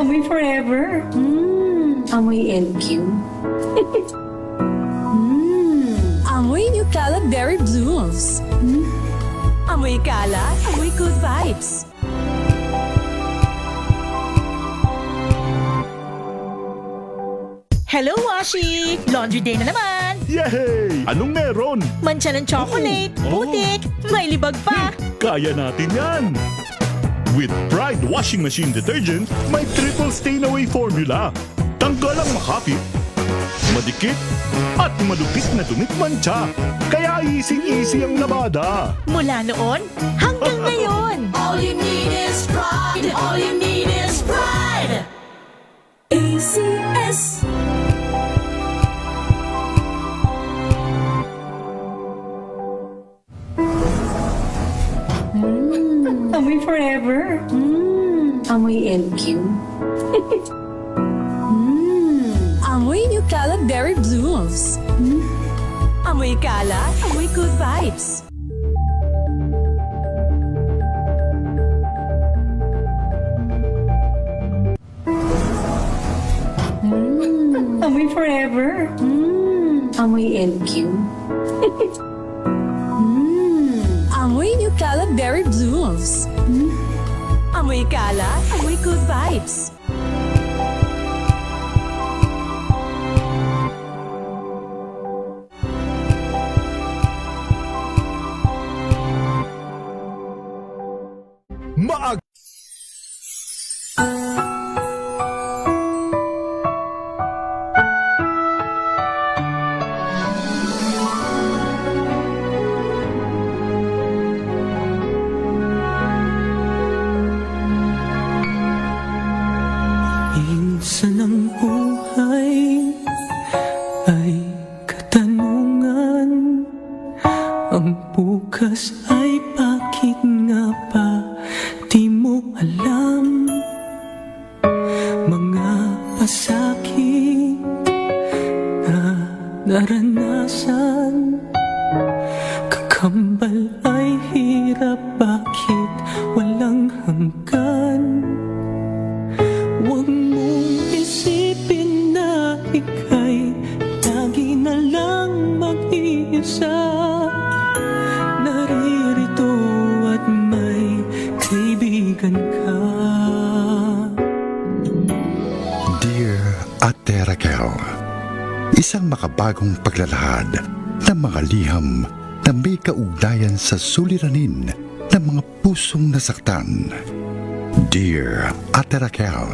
Amoy forever. Amoy LQ. Amoy New Cala Berry Blooms. Amoy Cala, amoy good vibes. Hello, Washi! Laundry day na naman! Yay! Anong meron? Mancha ng chocolate, Oh. putik, may libag pa! Kaya natin yan! With Pride Washing Machine Detergent, may triple stain-away formula. Tanggal ang makapit, madikit, at malupit na dumit mancha. Kaya easy-easy ang labada. Mula noon hanggang ngayon! All you need is pride. All you need is pride. ACS. Amoy forever. Amoy LQ. Amoy New Cala Berry Blooms. Amoy Cala, amoy good vibes. Amoy forever. Amoy LQ. Amoy New Cala Berry Blooms. Amoy Cala, amoy good vibes. Maag... Minsan ang buhay ay katanungan. Ang bukas ay bakit nga ba di mo alam? Mga pasakit na naranasan, kakambal ay hirap, bakit walang hanggan? Huwag mong isipin na ika'y lagi na lang mag-iisa. Naririto at may kaibigan ka. Dear Ate Raquel, isang makabagong paglalahad ng mga liham na may kaugnayan sa suliranin ng mga pusong nasaktan. Dear Ate Raquel,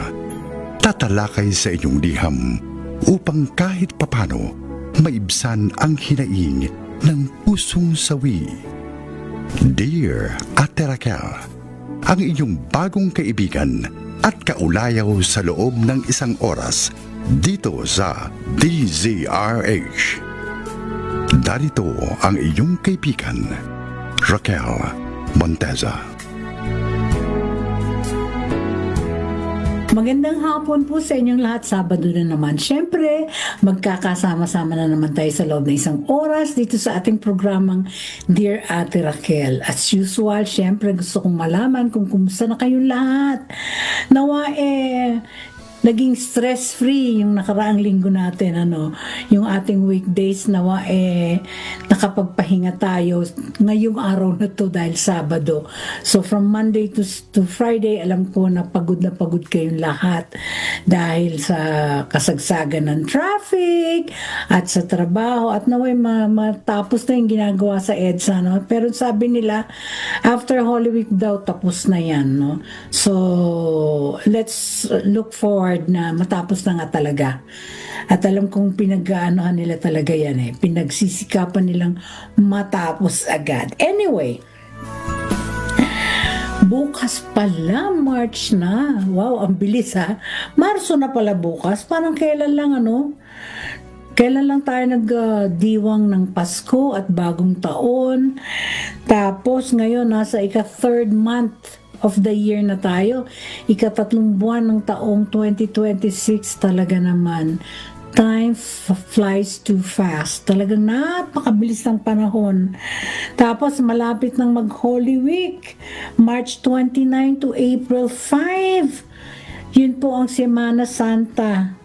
tatalakay sa inyong liham upang kahit papano maibsan ang hinaing ng pusong sawi. Dear Ate Raquel, ang inyong bagong kaibigan at kaulayaw sa loob ng isang oras dito sa DZRH. Darito ang inyong kaibigan, Raquel Monteza. Magandang hapon po sa inyong lahat. Sabado na naman. Siyempre, magkakasama-sama na naman tayo sa loob ng isang oras dito sa ating programang Dear Ate Raquel. As usual, siyempre gusto kong malaman kung kumusta na kayong lahat. Nawa naging stress-free yung nakaraang linggo natin, yung ating weekdays, nawa nakapagpahinga tayo ngayong araw na to dahil Sabado. So from Monday to Friday, alam ko na pagod kayong lahat dahil sa kasagsagan ng traffic at sa trabaho at naway matapos na yung ginagawa sa EDSA, pero sabi nila after Holy Week daw tapos na yan, so let's look forward na matapos na nga talaga. At alam kong pinag-aanohan nila talaga yan pinagsisikapan nilang matapos agad. Anyway, bukas pala, March na. Wow, ang bilis Marso na pala bukas. Parang kailan lang kailan lang tayo nagdiwang ng Pasko at bagong taon. Tapos ngayon nasa ika-third month of the year na tayo. Ika-3 buwan ng taong 2026 talaga naman. Time flies too fast. Talagang napakabilis ng panahon. Tapos malapit ng mag-Holy Week. March 29 to April 5. Yun po ang Semana Santa.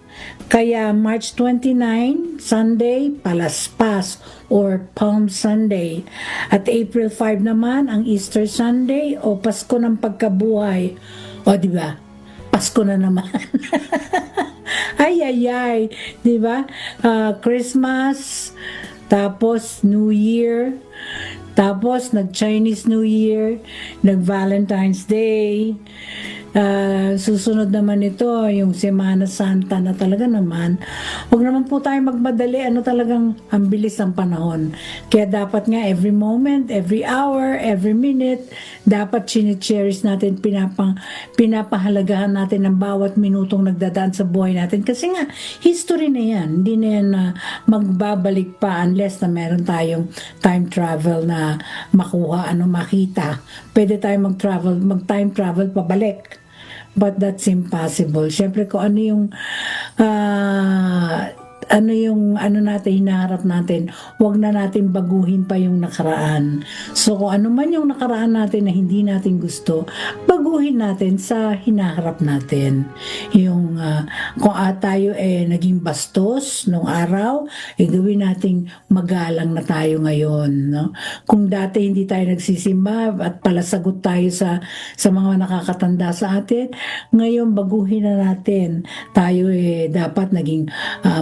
Kaya March 29, Sunday, Palaspas or Palm Sunday. At April 5 naman, ang Easter Sunday o Pasko ng Pagkabuhay. O, di ba? Pasko na naman. ay, di ba? Christmas, tapos New Year, tapos nag-Chinese New Year, nag-Valentine's Day. Susunod naman ito, yung Semana Santa na talaga naman. Huwag naman po tayo magmadali, talagang ang bilis ng panahon. Kaya dapat nga every moment, every hour, every minute, dapat chine-cherish natin, pinapahalagahan natin ang bawat minutong nagdadaan sa buhay natin. Kasi nga, history na yan. Hindi na yan magbabalik pa unless na meron tayong time travel na makuha, makita. Pwede tayo mag-time travel pabalik. But that's impossible. Siyempre kung ano natin, hinaharap natin, huwag na natin baguhin pa yung nakaraan. So kung ano man yung nakaraan natin na hindi natin gusto, baguhin natin sa hinaharap natin. Yung kung tayo naging bastos nung araw, gawin nating magalang na tayo ngayon. No? Kung dati hindi tayo nagsisimba at palasagot tayo sa mga nakakatanda sa atin, ngayon baguhin na natin. Tayo dapat naging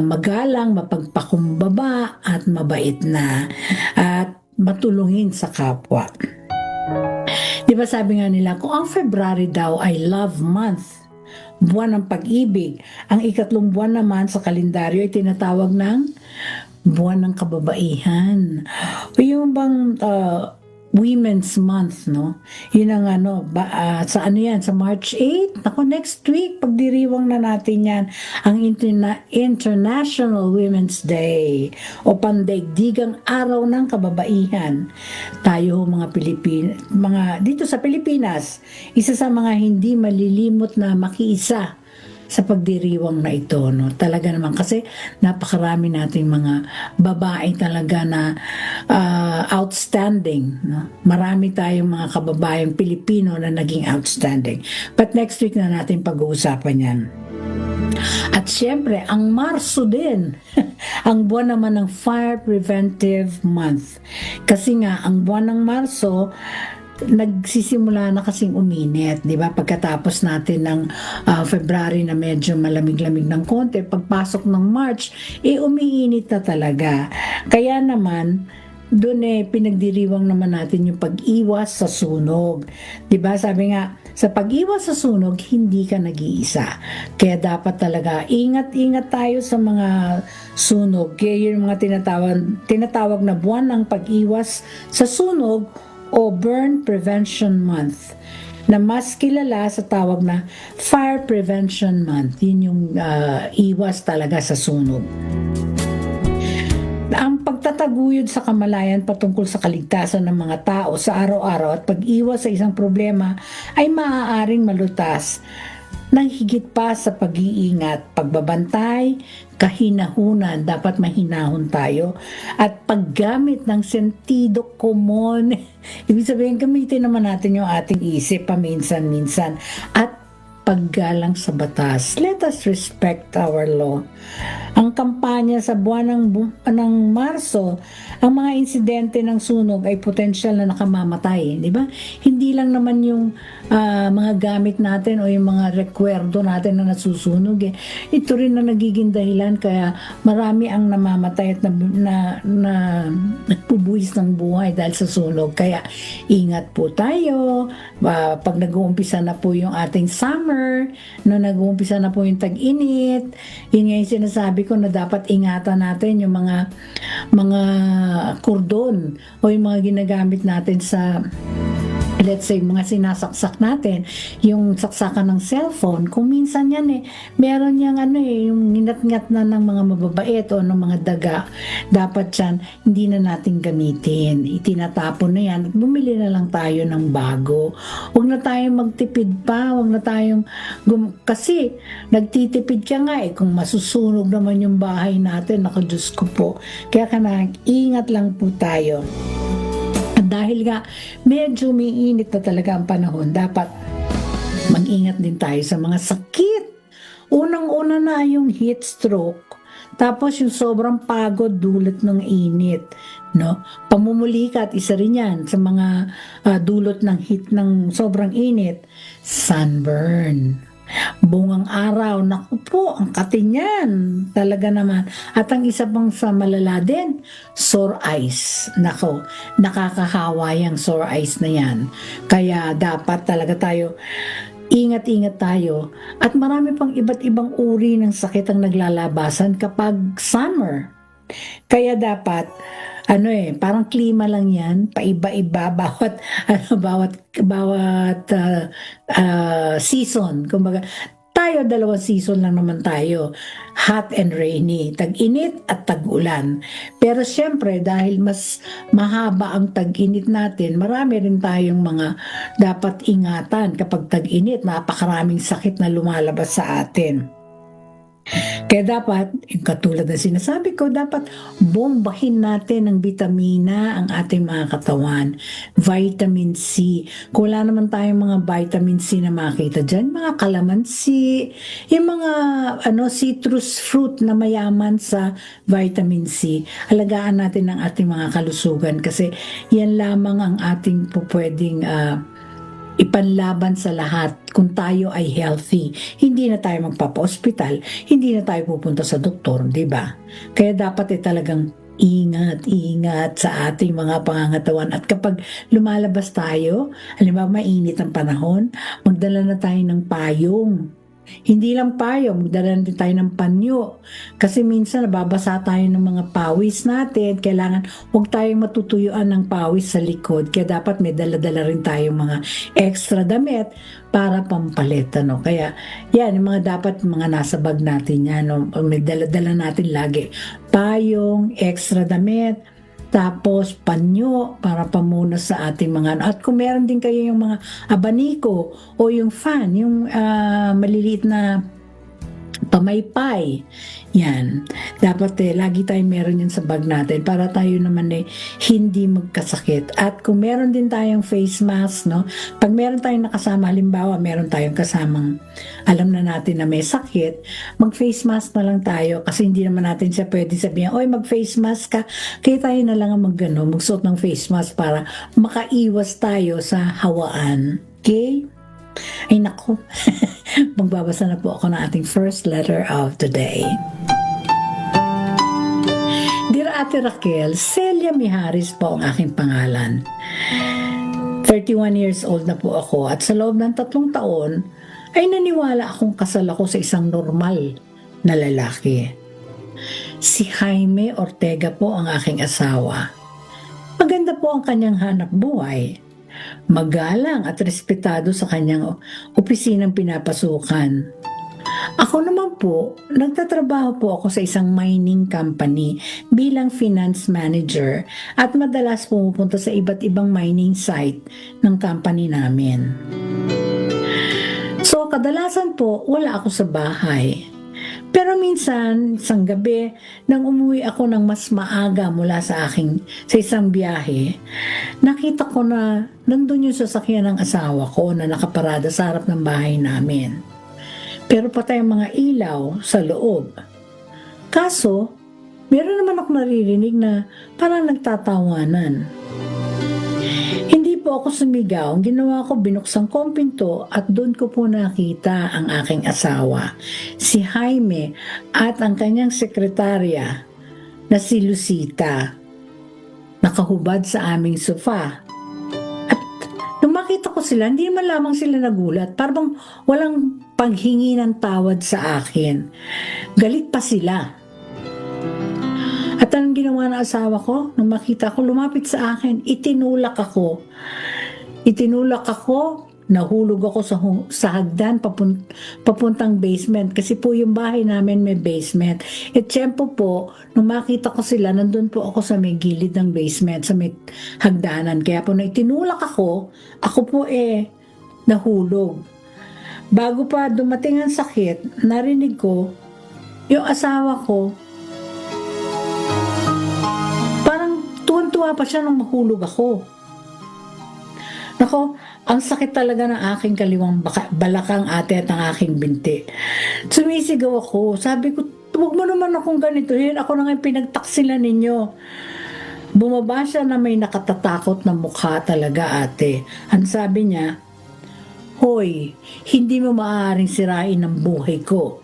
magalang, mapagpakumbaba at mabait na at matulungin sa kapwa. Di ba sabi nga nila, kung ang February daw ay love month, buwan ng pag-ibig, ang ikatlong buwan naman sa kalendaryo ay tinatawag ng buwan ng kababaihan. O yung bang Women's Month, no? Yun ang sa yan? Sa March 8? Ako, next week, pagdiriwang na natin yan, ang International Women's Day o Pandaigdigang Araw ng Kababaihan. Tayo, dito sa Pilipinas, isa sa mga hindi malilimot na makiisa sa pagdiriwang na ito, no? Talaga naman kasi napakarami nating mga babae talaga na outstanding, no? Marami tayong mga kababayang Pilipino na naging outstanding. But next week na natin pag-uusapan yan. At syempre, ang Marso din, ang buwan naman ng Fire Preventive Month. Kasi nga, ang buwan ng Marso, nagsisimula na kasing uminit, di ba? Pagkatapos natin ng February na medyo malamig-lamig ng konti, pagpasok ng March, umiinit na talaga. Kaya naman, doon pinagdiriwang naman natin yung pag-iwas sa sunog. Di ba? Sabi nga, sa pag-iwas sa sunog, hindi ka nag-iisa. Kaya dapat talaga, ingat-ingat tayo sa mga sunog. Kaya yung mga tinatawag na buwan ng pag-iwas sa sunog o Burn Prevention Month, na mas kilala sa tawag na Fire Prevention Month. Yun yung iwas talaga sa sunog. Ang pagtataguyod sa kamalayan patungkol sa kaligtasan ng mga tao sa araw-araw at pag-iwas sa isang problema ay maaaring malutas ng higit pa sa pag-iingat, pagbabantay, kahinahunan, dapat mahinahon tayo, at paggamit ng sentido komon. Ibig sabihin, gamitin naman natin yung ating isip paminsan-minsan at paggalang sa batas. Let us respect our law. Ang kampanya sa buwan ng Marso, ang mga insidente ng sunog ay potensyal na nakamamatay, di ba? Hindi lang naman yung mga gamit natin o yung mga rekwerdo natin na nasusunog. Ito rin na nagiging dahilan kaya marami ang namamatay at na nagpubuwis ng buhay dahil sa sunog. Kaya ingat po tayo. Pag nag-uumpisa na po yung ating summer, nag-uumpisa na po yung tag-init, yun nga yung sinasabi ko na dapat ingatan natin yung mga kordon o yung mga ginagamit natin sa, let's say, mga sinasaksak natin, yung saksakan ng cellphone, kung minsan yan meron yang yung ninat-ngat na ng mga mababait o ng mga daga, dapat yan, hindi na natin gamitin. Itinatapon na yan at bumili na lang tayo ng bago. Huwag na tayong magtipid pa, huwag na tayong, kasi nagtitipid ka nga kung masusunog naman yung bahay natin, naku Diyos ko po. Kaya ingat lang po tayo. Dahil nga medyo umiinit na talaga ang panahon, dapat Mag-ingat din tayo sa mga sakit. Unang-una na yung heat stroke. Tapos yung sobrang pagod dulot ng init. No? Pamumulikat, isa rin yan sa mga dulot ng heat ng sobrang init. Sunburn. Bungang araw, naku po, ang katin yan. Talaga naman. At ang isa pang sa malala din, sore eyes. Nako, nakakahawa yung sore eyes na yan. Kaya dapat talaga tayo, ingat-ingat tayo. At marami pang iba't ibang uri ng sakit ang naglalabasan kapag summer. Kaya dapat, parang klima lang yan, paiba-iba bawat season. Kumbaga, tayo 2 season lang naman tayo, hot and rainy, tag-init at tag-ulan. Pero syempre, dahil mas mahaba ang tag-init natin, marami rin tayong mga dapat ingatan kapag tag-init, napakaraming sakit na lumalabas sa atin. Kaya dapat, yung katulad na sinasabi ko, dapat bombahin natin ng bitamina ang ating mga katawan. Vitamin C. Kung wala naman tayong mga vitamin C na makita dyan, mga kalamansi, yung mga citrus fruit na mayaman sa vitamin C. Alagaan natin ang ating mga kalusugan kasi yan lamang ang ating pwedeng ipanlaban sa lahat kung tayo ay healthy. Hindi na tayo magpapa-hospital, hindi na tayo pupunta sa doktor, di ba? Kaya dapat talagang ingat sa ating mga pangangatawan. At kapag lumalabas tayo, halimbawa mainit ang panahon, magdala na tayo ng payong. Hindi lang payong, magdala din tayo ng panyo. Kasi minsan nababasa tayo ng mga pawis natin. Kailangan huwag tayong matutuyuan ng pawis sa likod. Kaya dapat may dala-dala rin tayong mga extra damit para pampalit. Kaya yan, yung mga dapat mga nasa bag natin yan. May dala-dala natin lagi. Payong, extra damit, tapos panyo para pamuna sa ating mga at kung meron din kayo yung mga abaniko o yung fan, yung maliliit na pamaypay, yan dapat lagi tayong meron yan sa bag natin para tayo naman hindi magkasakit. At kung meron din tayong face mask, pag meron tayong nakasama, halimbawa meron tayong kasamang alam na natin na may sakit, mag face mask na lang tayo kasi hindi naman natin siya pwede sabihin, oy mag face mask ka, kaya tayo na lang magsuot ng face mask para makaiwas tayo sa hawaan. Okay? Ay naku, magbabasa na po ako ng ating first letter of the day. Dear Ate Raquel, Celia Miharis po ang aking pangalan. 31 years old na po ako at sa loob ng 3 taon ay naniwala akong kasal ako sa isang normal na lalaki. Si Jaime Ortega po ang aking asawa. Maganda po ang kanyang hanap buhay. Magalang at respetado sa kanyang opisinang pinapasukan. Ako naman po, nagtatrabaho po ako sa isang mining company bilang finance manager at madalas pumupunta sa iba't ibang mining site ng company namin. So, kadalasan po, wala ako sa bahay. Pero minsan, isang gabi, nang umuwi ako ng mas maaga mula sa isang biyahe, nakita ko na nandun yung sasakyan ng asawa ko na nakaparada sa harap ng bahay namin. Pero patay ang mga ilaw sa loob. Kaso, meron naman ako naririnig na parang nagtatawanan. Hindi po ako sumigaw. Ang ginawa ko, binuksan ko ang pinto at doon ko po nakita ang aking asawa, si Jaime, at ang kanyang sekretarya na si Lucita, nakahubad sa aming sofa. At nung makita ko sila, hindi naman lamang sila nagulat, parang walang paghingi ng tawad sa akin. Galit pa sila. At anong ginawa ng asawa ko? Nung makita ko, lumapit sa akin, itinulak ako, nahulog ako sa hagdan papuntang basement kasi po yung bahay namin may basement. At syempo po, nung makita ko sila, nandun po ako sa may gilid ng basement, sa may hagdanan. Kaya po na itinulak ako po nahulog. Bago pa dumating ang sakit, narinig ko, yung asawa ko, tuwan-tuwa pa siya nung mahulog ako. Nako, ang sakit talaga ng aking kaliwang balakang ate at ng aking binti. Sumisigaw ako. Sabi ko, huwag mo naman akong ganituhin. Ako na nga yung pinagtaksilan ninyo. Bumaba siya na may nakatatakot na mukha talaga, ate. Ang sabi niya, "Hoy, hindi mo maaaring sirain ang buhay ko."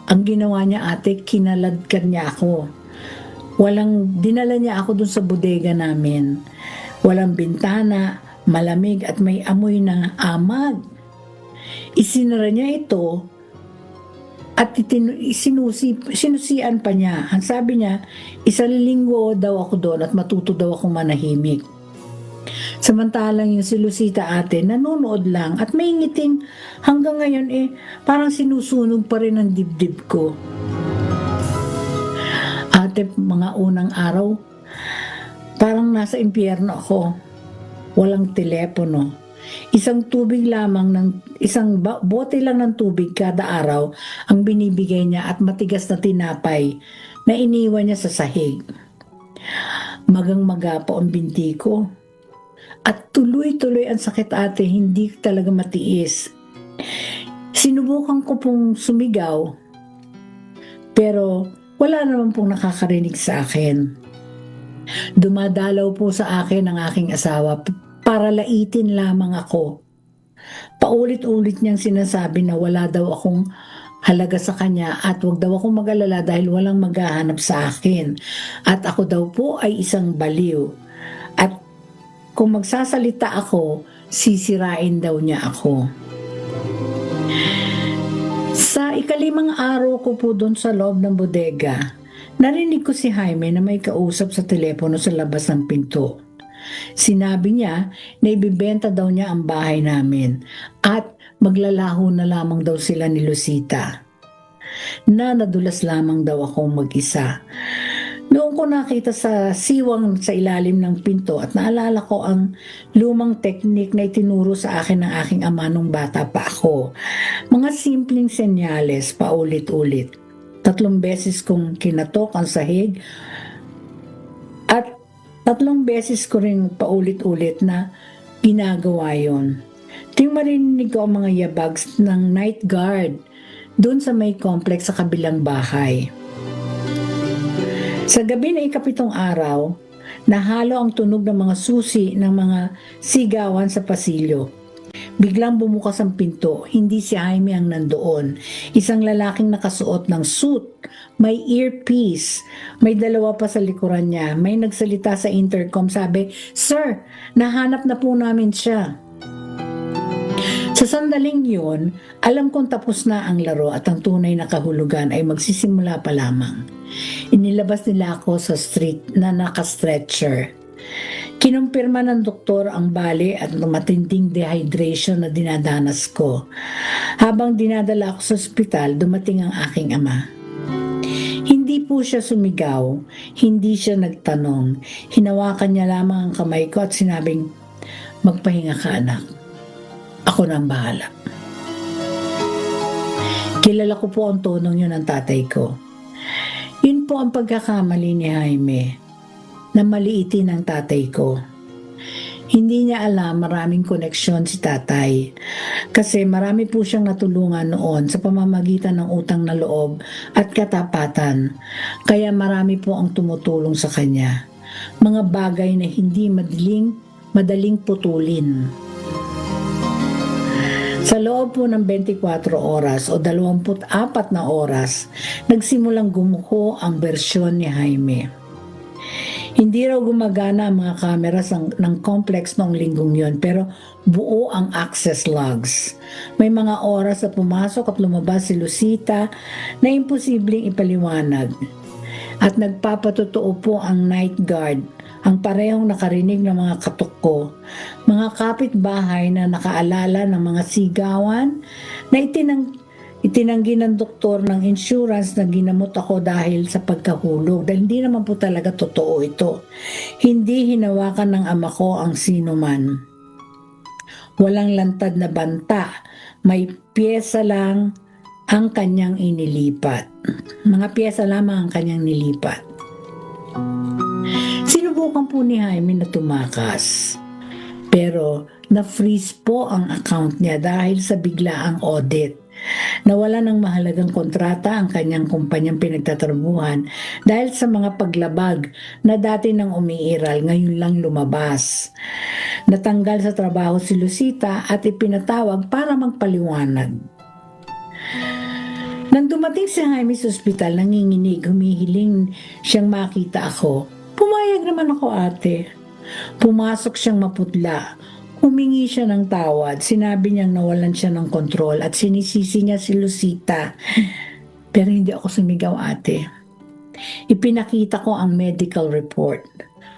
Ang ginawa niya, ate, kinaladkad niya ako. Dinala niya ako dun sa bodega namin. Walang bintana, malamig at may amoy ng amag. Isinara niya ito at sinusian pa niya. Ang sabi niya, 1 linggo daw ako doon at matuto daw akong manahimik. Samantalang yung si Lucita, ate, nanonood lang at may ngiting hanggang ngayon parang sinusunog pa rin ang dibdib ko. Ate, mga unang araw, parang nasa impyerno ako. Walang telepono. Isang bote lang ng tubig kada araw ang binibigay niya at matigas na tinapay na iniwan niya sa sahig. Magang-maga po ang binti ko. At tuloy-tuloy ang sakit, ate, hindi talaga matiis. Sinubukan ko pong sumigaw, pero wala naman pong nakakarinig sa akin. Dumadalaw po sa akin ang aking asawa para laitin lamang ako. Paulit-ulit niyang sinasabi na wala daw akong halaga sa kanya at wag daw akong mag-alala dahil walang maghahanap sa akin. At ako daw po ay isang baliw. At kung magsasalita ako, sisirain daw niya ako. Sa 5 araw ko po doon sa loob ng bodega, narinig ko si Jaime na may kausap sa telepono sa labas ng pinto. Sinabi niya na ibibenta daw niya ang bahay namin at maglalaho na lamang daw sila ni Lucita. Na nadulas lamang daw akong mag-isa. Noong ko nakita sa siwang sa ilalim ng pinto at naalala ko ang lumang teknik na itinuro sa akin ng aking ama nung bata pa ako. Mga simpleng senyales paulit-ulit. 3 beses kong kinatok ang sahig at 3 beses ko rin paulit-ulit na ginagawa yon. Ting marinig ko ang mga yabags ng night guard doon sa may complex sa kabilang bahay. Sa gabi na 7 araw, nahalo ang tunog ng mga susi ng mga sigawan sa pasilyo. Biglang bumukas ang pinto, hindi si Jaime ang nandoon. Isang lalaking nakasuot ng suit, may earpiece, may 2 pa sa likuran niya, may nagsalita sa intercom, sabi, "Sir, nahanap na po namin siya." Sa sandaling yun, alam kong tapos na ang laro at ang tunay na kahulugan ay magsisimula pa lamang. Inilabas nila ako sa street na naka-stretcher. Kinumpirma ng doktor ang bali at matinding dehydration na dinadanas ko. Habang dinadala ako sa ospital, dumating ang aking ama. Hindi po siya sumigaw, hindi siya nagtanong. Hinawakan niya lamang ang kamay ko at sinabing, "Magpahinga ka, anak. Ako na ang bahala." Kilala ko po ang tonong yun ng tatay ko. Yun po ang pagkakamali ni Jaime, na maliitin ang tatay ko. Hindi niya alam maraming koneksyon si tatay kasi marami po siyang natulungan noon sa pamamagitan ng utang na loob at katapatan. Kaya marami po ang tumutulong sa kanya. Mga bagay na hindi madaling putulin. Sa loob po ng 24 oras o 24 na oras, nagsimulang gumuho ang bersyon ni Jaime. Hindi raw gumagana ang mga cameras ng complex noong linggong yun, pero buo ang access logs. May mga oras na pumasok at lumabas si Lucita na imposibleng ipaliwanag. At nagpapatotoo po ang night guard, ang parehong nakarinig ng mga katok ko, mga kapitbahay na nakaalala ng mga sigawan na itinanggi ng doktor ng insurance na ginamot ako dahil sa pagkahulog. Dahil hindi naman po talaga totoo ito. Hindi hinawakan ng ama ko ang sino man. Walang lantad na banta. May pyesa lang ang kanyang inilipat. Mga pyesa lamang ang kanyang nilipat. Sinubukan po ni Jaime na tumakas. Pero na-freeze po ang account niya dahil sa biglaang audit. Nawala ng mahalagang kontrata ang kanyang kumpanyang pinagtatrabuhan dahil sa mga paglabag na dati nang umiiral ngayon lang lumabas. Natanggal sa trabaho si Lucita at ipinatawag para magpaliwanag. Nang dumating si Jaime sa ospital, nanginginig, humihiling siyang makita ako. Pumayag naman ako, ate. Pumasok siyang maputla. Humingi siya ng tawad. Sinabi niyang nawalan siya ng kontrol at sinisisi niya si Lucita. Pero hindi ako sumigaw, ate. Ipinakita ko ang medical report,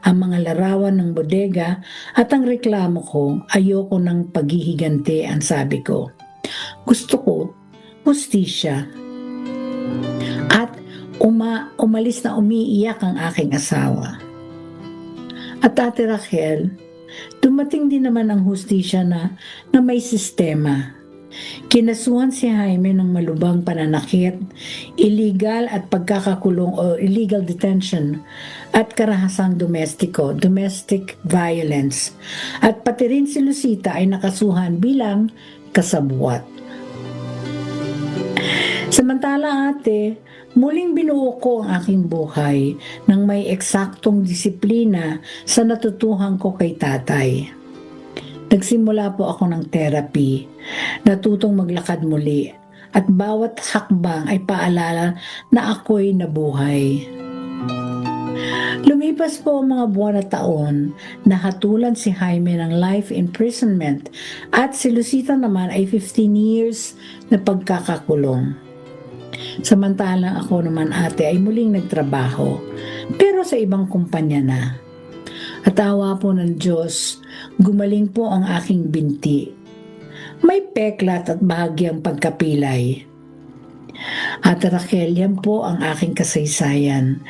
ang mga larawan ng bodega at ang reklamo ko. Ayoko ng paghihiganti, ang sabi ko. Gusto ko hustisya. At umalis na umiiyak ang aking asawa. At Ate Raquel, dumating din naman ang hustisya na may sistema. Kinasuhan si Jaime ng malubhang pananakit, illegal at pagkakakulong o illegal detention at karahasang domestiko, domestic violence. At pati rin si Lucita ay nakasuhan bilang kasabwat. Samantala, ate, muling binuo ko ang aking buhay nang may eksaktong disiplina sa natutuhan ko kay tatay. Nagsimula po ako ng therapy, natutong maglakad muli, at bawat hakbang ay paalala na ako'y nabuhay. Lumipas po ang mga buwan at taon, nahatulan si Jaime ng life imprisonment at si Lucita naman ay 15 years na pagkakakulong. Samantalang ako naman, ate, ay muling nagtrabaho, pero sa ibang kumpanya na. At awa po ng Diyos, gumaling po ang aking binti. May peklat at bahagyang pagkapilay. Ate Raquel, yan po ang aking kasaysayan.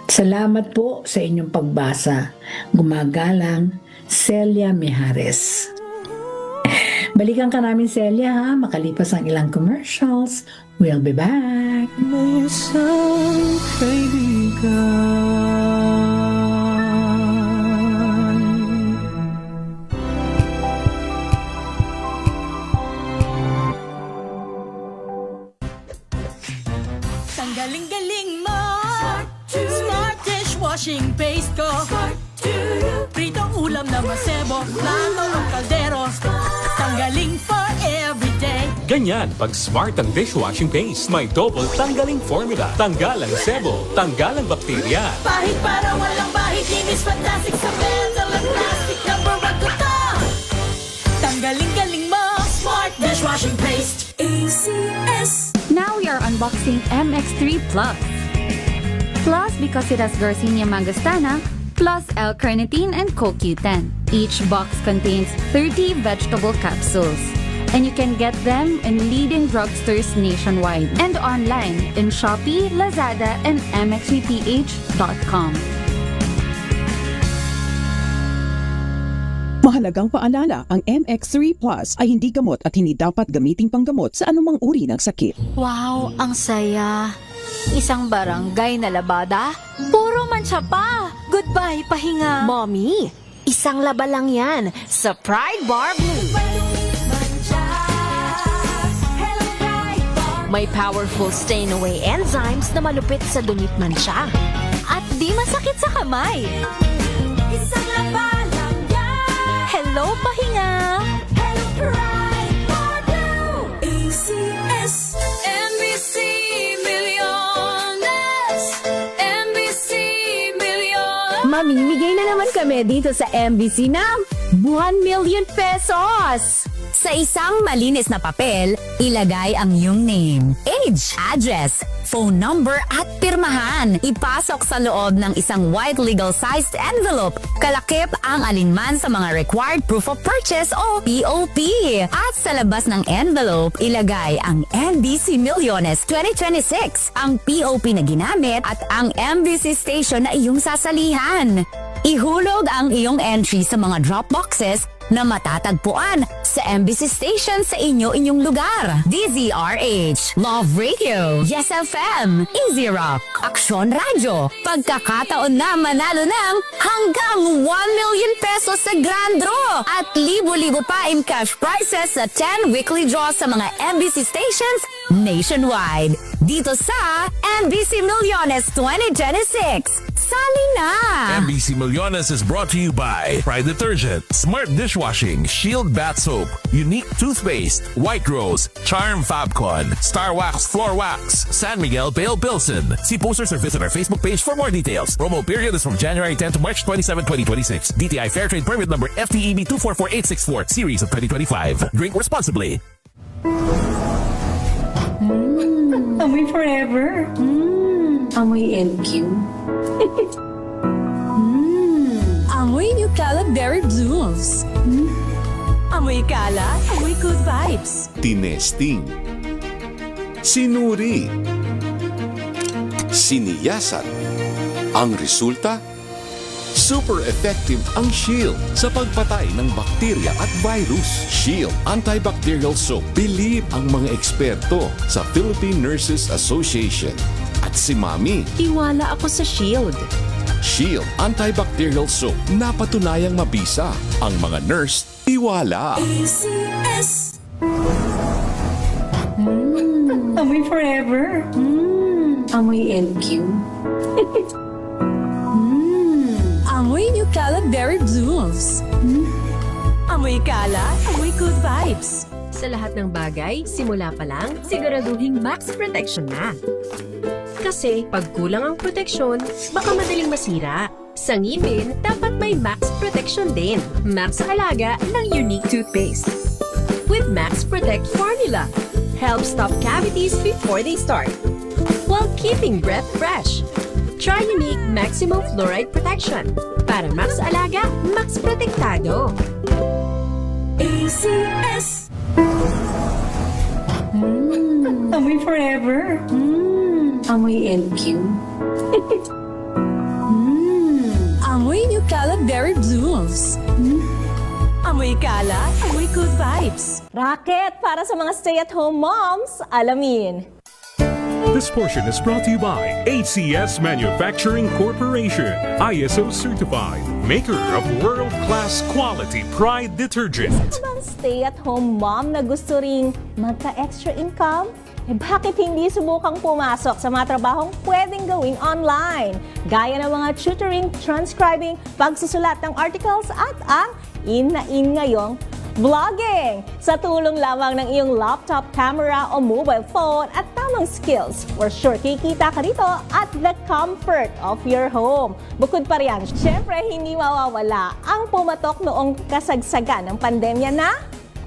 Salamat po sa inyong pagbasa. Gumagalang, Celia Mijares. Balikan ka namin, Celia, ha? Makalipas ang ilang commercials. We'll be back. May isang kaibigan. Ang galing-galing mo. Smart dishwashing paste ko. Pritong ulam na masebo, plato o kaldero. Tanggaling for everyday. Ganyan pag smart ang dishwashing paste. May double tanggaling formula. Tanggal ang sebo, tanggal ang bakterya. Bahid para walang bahid, linis fantastic sa metal at plastic. Number 1 ko to. Tanggaling-galing mo. Smart dishwashing paste. ACS. Now we are unboxing MX3 Plus. Plus because it has Garcinia mangostana, plus L-carnitine and CoQ10. Each box contains 30 vegetable capsules. And you can get them in leading drugstores nationwide and online in Shopee, Lazada, and mxvph.com. Mahalagang paalala, ang MX3 Plus ay hindi gamot at hindi dapat gamiting panggamot sa anumang uri ng sakit. Wow, ang saya. Isang barangay na labada, puro mancha pa. Goodbye, pahinga. Mommy, isang laba lang yan sa Pride Bar Blue. May powerful stain-away enzymes na malupit sa dumit mansya. At di masakit sa kamay. Isang laba lang yan. Hello, pahinga. Hello, Pride Bar Blue. ACS. NBC Millones. NBC Millones. Mamimigay na naman kami dito sa MBC ng 1 million pesos! Sa isang malinis na papel, ilagay ang iyong name, age, address, phone number at pirmahan. Ipasok sa loob ng isang white legal-sized envelope. Kalakip ang alinman sa mga required proof of purchase o POP. At sa labas ng envelope, ilagay ang NBC Millones 2026, ang POP na ginamit at ang MBC station na iyong sasalihan. Ihulog ang iyong entry sa mga drop boxes na matatagpuan sa MBC station sa inyong lugar. DZRH, Love Radio, Yes FM, Easy Rock, Aksyon Radio. Pagkakataon na manalo ng hanggang 1 million pesos sa Grand Draw at libo-libo pa in cash prizes sa 10 weekly draws sa mga MBC stations nationwide. Dito sa MBC Millones 2026. Sali na! MBC Millones is brought to you by Pride Detergent, Smart Dishwashing, Shield Bath Soap, Unique Toothpaste, White Rose, Charm Fabcon, Star Wax Floor Wax, San Miguel Pale Pilsen. See posters or visit our Facebook page for more details. Promo period is from January 10 to March 27, 2026. DTI Fair Trade Permit number FTEB 244864, series of 2025. Drink responsibly. Amoy forever. Amoy LQ. Amoy New Calab Berry Blooms. Amoy kalat, amoy good vibes. Tinesting, sinuri, siniyasan. Ang resulta? Super effective ang Shield sa pagpatay ng bakterya at virus. Shield Antibacterial Soap. Believe ang mga eksperto sa Philippine Nurses Association. At si Mami. Iwala ako sa Shield. Shield Antibacterial Soap. Napatunayang mabisa. Ang mga nurse, iwala. ACS. Amoy forever. Amoy LQ. Amoy New Calab Berry Blooms. Amoy kalat, amoy good vibes. Sa lahat ng bagay, simula pa lang, siguraduhing max protection na. Kasi pag kulang ang proteksyon, baka madaling masira. Sa ngipin, dapat may max protection din. Max sa alaga ng Unique Toothpaste. With Max Protect Formula, help stop cavities before they start, while keeping breath fresh. Try Unique Maximum Fluoride Protection. Para max alaga, max protektado. ACS. Amoy forever. Amoy LQ. Amoy New Calab Berry Blooms. Amoy kalat, amoy good vibes. Racket para sa mga stay-at-home moms, alamin. This portion is brought to you by ACS Manufacturing Corporation, ISO certified, maker of world-class quality Pride detergent. Bang stay-at-home mom na gusto ring magka-extra income? Bakit hindi subukang pumasok sa mga trabahong pwedeng gawing online? Gaya ng mga tutoring, transcribing, pagsusulat ng articles at ang in ngayong vlogging. Sa tulong lamang ng iyong laptop camera o mobile phone at tamang skills, for sure kikita ka dito at the comfort of your home. Bukod pa riyan, syempre hindi mawawala ang pumatok noong kasagsagan ng pandemya na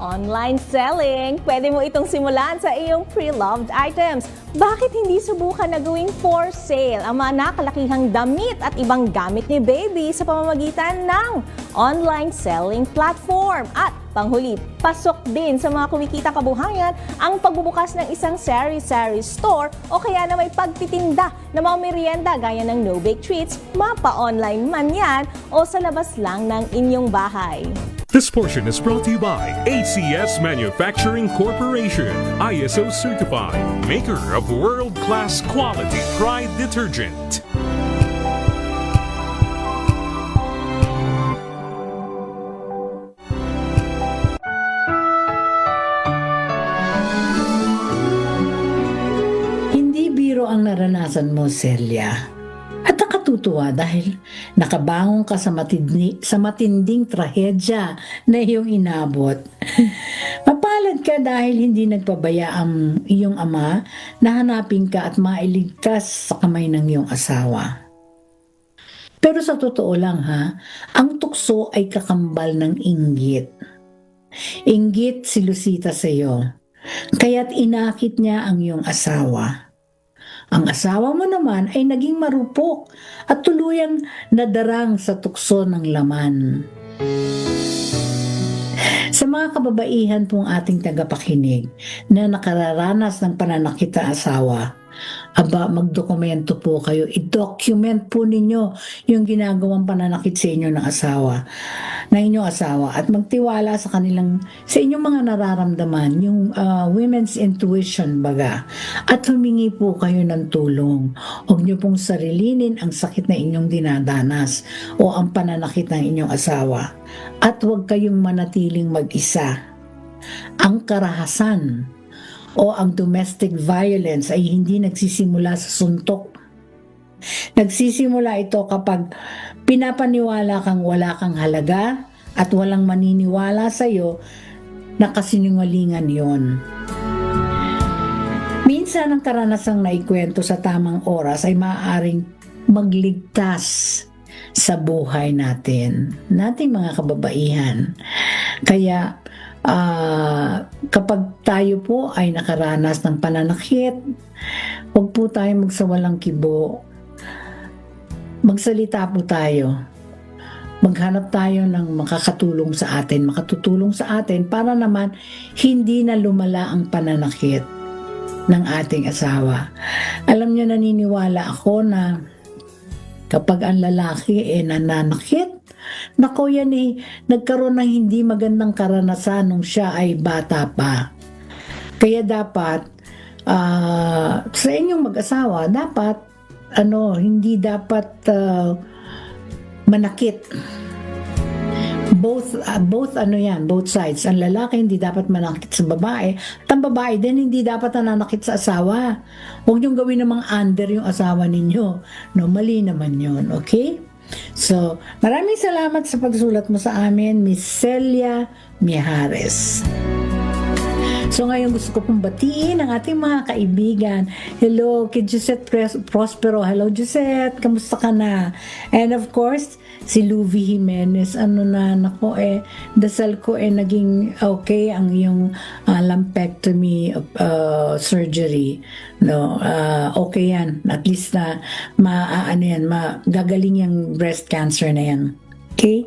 online selling. Pwede mo itong simulan sa iyong pre-loved items. Bakit hindi subukan na gawing for sale ang mga nakalakihang damit at ibang gamit ni baby sa pamamagitan ng online selling platform? At panghuli, pasok din sa mga kumikitang kabuhayan ang pagbubukas ng isang sari-sari store o kaya na may pagtitinda ng mga merienda gaya ng no-bake treats, mapa-online man yan o sa labas lang ng inyong bahay. This portion is brought to you by ACS Manufacturing Corporation, ISO certified, maker of world-class quality Pride detergent. Hindi biro ang naranasan mo, Celia. At nakatutuwa dahil nakabangon ka sa matinding trahedya na iyong inabot. Mapalad ka dahil hindi nagpabaya ang iyong ama na hanapin ka at mailigtas sa kamay ng iyong asawa. Pero sa totoo lang ang tukso ay kakambal ng inggit. Inggit si Lucita sa iyo, kaya't inakit niya ang iyong asawa. Ang asawa mo naman ay naging marupok at tuluyang nadarang sa tukso ng laman. Sa mga kababaihan pong ating tagapakinig na nakararanas ng pananakit sa asawa, magdokumento po kayo. I-document po ninyo yung ginagawang pananakit sa inyo ng inyong asawa at magtiwala sa inyong mga nararamdaman, yung women's intuition baga. At humingi po kayo ng tulong. Huwag niyo pong sarilinin ang sakit na inyong dinadanas o ang pananakit ng inyong asawa. At huwag kayong manatiling mag-isa. Ang karahasan o ang domestic violence ay hindi nagsisimula sa suntok. Nagsisimula ito kapag pinapaniwala kang wala kang halaga at walang maniniwala sa iyo na kasinungalingan yon. Minsan ang karanasang naikwento sa tamang oras ay maaaring magligtas sa buhay nating mga kababaihan. Kaya kapag tayo po ay nakaranas ng pananakit, huwag po tayo magsawalang kibo. Magsalita po tayo. Maghanap tayo ng makatutulong sa atin para naman hindi na lumala ang pananakit ng ating asawa. Alam niyo, naniniwala ako na kapag ang lalaki nananakit, nako yan nagkaroon ng hindi magandang karanasan nung siya ay bata pa. Kaya dapat sa inyong mag-asawa, dapat hindi dapat manakit. Both sides. Ang lalaki hindi dapat manakit sa babae, at ang babae din hindi dapat nananakit sa asawa. Huwag niyong gawin namang under yung asawa ninyo. No, mali naman yun, okay? So, maraming salamat sa pagsulat mo sa amin, Miss Celia Mijares. So ngayon gusto ko pong batiin ang ating mga kaibigan. Hello kay Gisette Prospero. Hello Gisette, kamusta ka na? And of course, si Luvi Jimenez. Dasal ko naging okay ang iyong lumpectomy surgery. No, okay yan. At least na magagaling yung breast cancer na yan. Okay?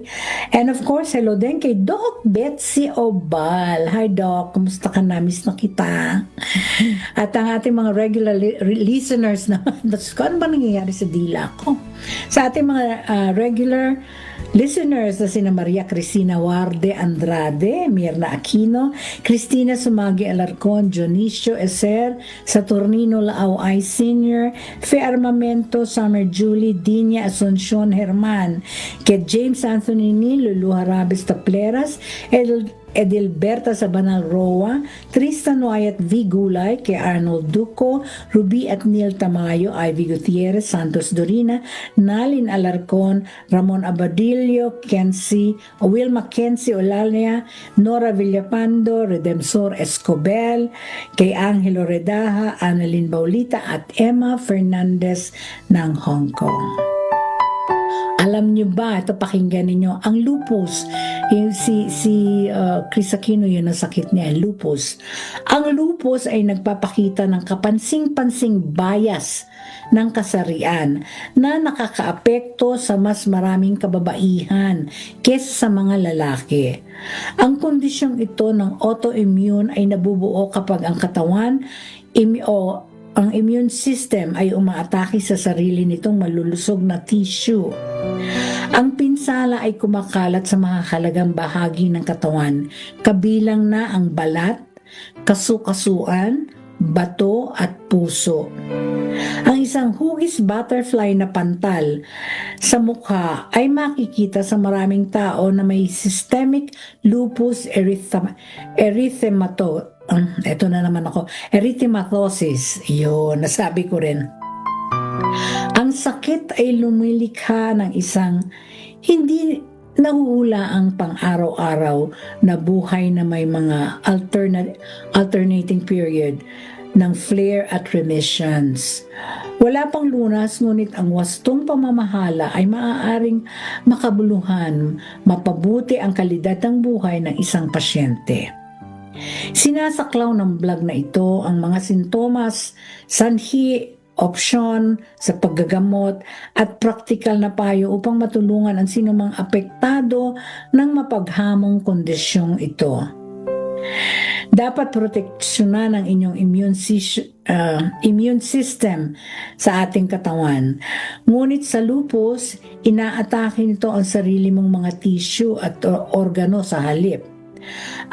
And of course, hello din kay Doc Betsy Obal. Hi Doc, kumusta ka na? Miss na kita. At ang ating mga regular listeners naman, ano ba nangyayari sa dila ko? Sa ating mga regular listeners na sina Maria Cristina Warde Andrade, Mirna Aquino, Cristina Sumagi Alarcon, Dionisio Eser, Saturnino Laaway Sr., Fe Armamento, Summer Julie, Dinya Asuncion Herman, kay James Anthony Ni, Lulu Harabes Tapleras, Edilberta Sabanal Roa, Tristan Wyatt V. Gulay, kay Arnold Duco, Ruby at Neil Tamayo, Ivy Gutierrez, Santos Dorina, Nalin Alarcon, Ramon Abadillo, Wilma Kenzie Olalia, Nora Villapando, Redemsor Escobel, kay Angelo Redaha, Annalyn Baulita at Emma Fernandez ng Hong Kong. Alam niyo ba, ito pakinggan niyo, ang lupus, yung si Chris Aquino, yun ang sakit niya, lupus. Ang lupus ay nagpapakita ng kapansing-pansing bias ng kasarian na nakakaapekto sa mas maraming kababaihan kesa sa mga lalaki. Ang kondisyong ito ng autoimmune ay nabubuo kapag ang katawan ang immune system ay umaatake sa sarili nitong malulusog na tissue. Ang pinsala ay kumakalat sa mga halagang bahagi ng katawan, kabilang na ang balat, kasukasuan, bato at puso. Ang isang hugis butterfly na pantal sa mukha ay makikita sa maraming tao na may systemic lupus erythematosus. Yun, nasabi ko rin. Ang sakit ay lumilikha ng isang hindi nahuhula ang pang-araw-araw na buhay na may mga alternating period ng flare at remissions. Wala pang lunas, ngunit ang wastong pamamahala ay maaaring makabuluhan, mapabuti ang kalidad ng buhay ng isang pasyente. Sinasaklaw ng blog na ito ang mga sintomas, sanhi, opsyon sa paggagamot at praktikal na payo upang matulungan ang sinumang apektado ng mapaghamong kondisyong ito. Dapat proteksyonan ang inyong immune system sa ating katawan. Ngunit sa lupus, inaatake nito ang sarili mong mga tissue at organo sa halip.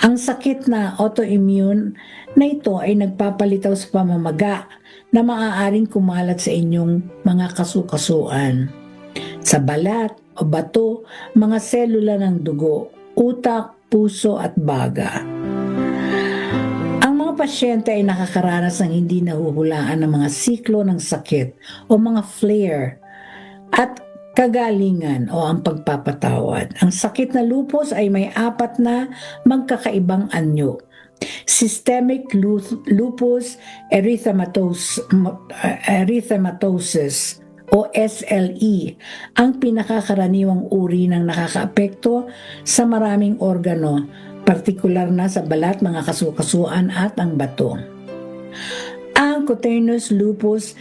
Ang sakit na autoimmune na ito ay nagpapalitaw sa pamamaga na maaaring kumalat sa inyong mga kasukasuan, sa balat o bato, mga selula ng dugo, utak, puso at baga. Ang mga pasyente ay nakakaranas ng hindi nahuhulaan ng mga siklo ng sakit o mga flare at kagalingan o ang pagpapatawad. Ang sakit na lupus ay may 4 na magkakaibang anyo. Systemic lupus erythematosus o SLE ang pinakakaraniwang uri ng nakakaapekto sa maraming organo, partikular na sa balat, mga kasukasuan at ang bato. Ang cutaneous lupus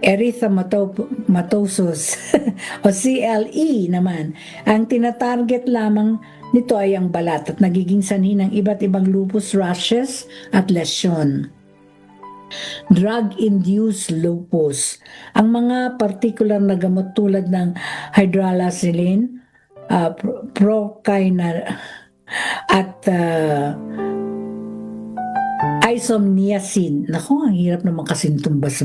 erythematosus o CLE naman, ang tinatarget lamang nito ay ang balat at nagiging sanhi ng iba't ibang lupus rashes at lesyon. Drug-induced lupus, ang mga particular na gamot tulad ng hydralazine, procainal at isomniazid. Naku, ang hirap naman kasing